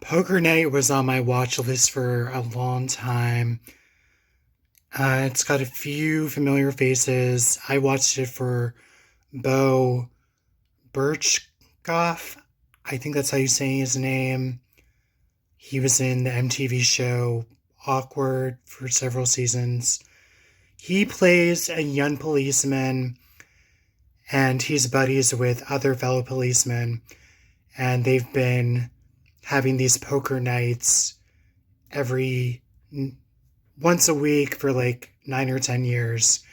Poker Night was on my watch list for a long time. It's got a few familiar faces. I watched it for Bo Birchgoff. I think that's how you say his name. He was in the MTV show Awkward for several seasons. He plays a young policeman and he's buddies with other fellow policemen. And they've been having these poker nights every once a week for like 9 or 10 years.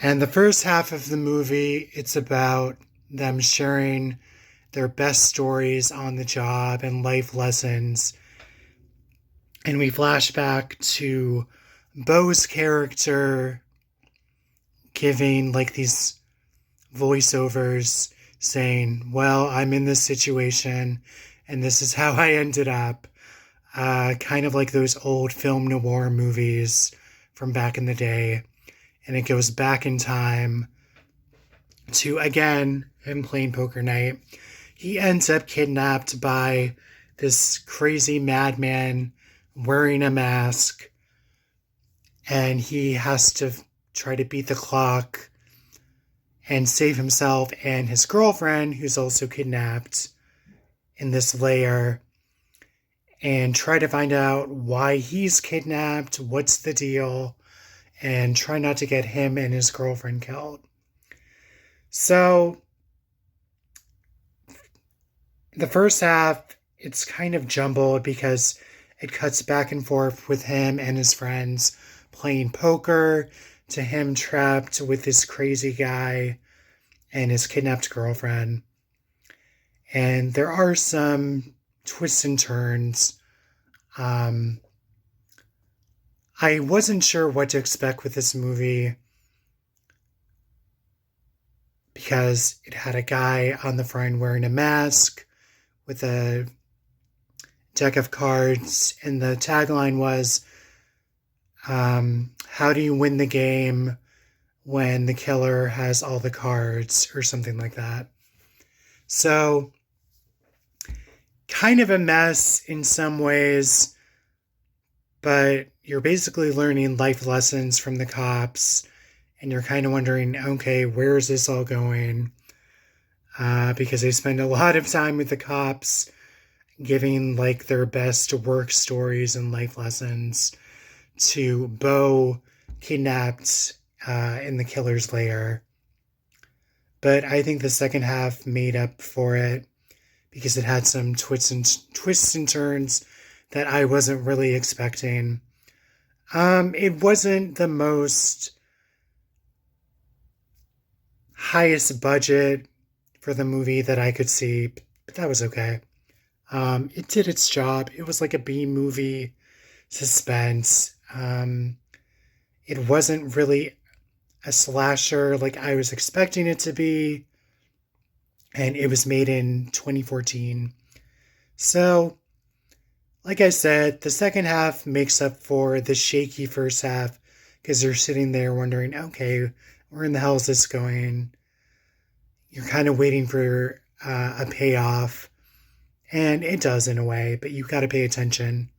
And the first half of the movie, it's about them sharing their best stories on the job and life lessons. And we flash back to Bo's character giving like these voiceovers saying, well, I'm in this situation and this is how I ended up. Kind of like those old film noir movies from back in the day. And it goes back in time to, again, him playing poker night. He ends up kidnapped by this crazy madman wearing a mask. And he has to try to beat the clock and save himself and his girlfriend, who's also kidnapped in this lair, and try to find out why he's kidnapped, what's the deal, and try not to get him and his girlfriend killed. So, the first half, it's kind of jumbled because it cuts back and forth with him and his friends playing poker, to him trapped with this crazy guy and his kidnapped girlfriend. And there are some twists and turns. I wasn't sure what to expect with this movie because it had a guy on the front wearing a mask with a deck of cards, and the tagline was, how do you win the game when the killer has all the cards, or something like that. So, kind of a mess in some ways, but you're basically learning life lessons from the cops, and you're kind of wondering, okay, where is this all going? Because they spend a lot of time with the cops giving like their best work stories and life lessons to Bo, kidnapped in the killer's lair. But I think the second half made up for it because it had some twists and turns that I wasn't really expecting. It wasn't the most highest budget for the movie that I could see, but that was okay. It did its job. It was like a B movie suspense. It wasn't really a slasher like I was expecting it to be, and it was made in 2014. So, like I said, the second half makes up for the shaky first half because you're sitting there wondering, okay, where in the hell is this going? You're kind of waiting for a payoff, and it does in a way, but you've got to pay attention.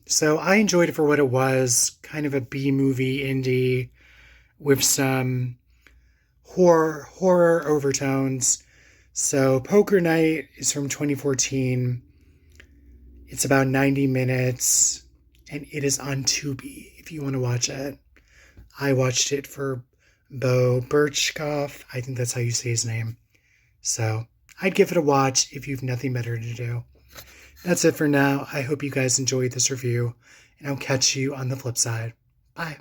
So I enjoyed it for what it was, kind of a B-movie indie with some horror overtones. So Poker Night is from 2014. It's about 90 minutes, and it is on Tubi if you want to watch it. I watched it for Bo Birchgoff. I think that's how you say his name. So I'd give it a watch if you've nothing better to do. That's it for now. I hope you guys enjoyed this review, and I'll catch you on the flip side. Bye.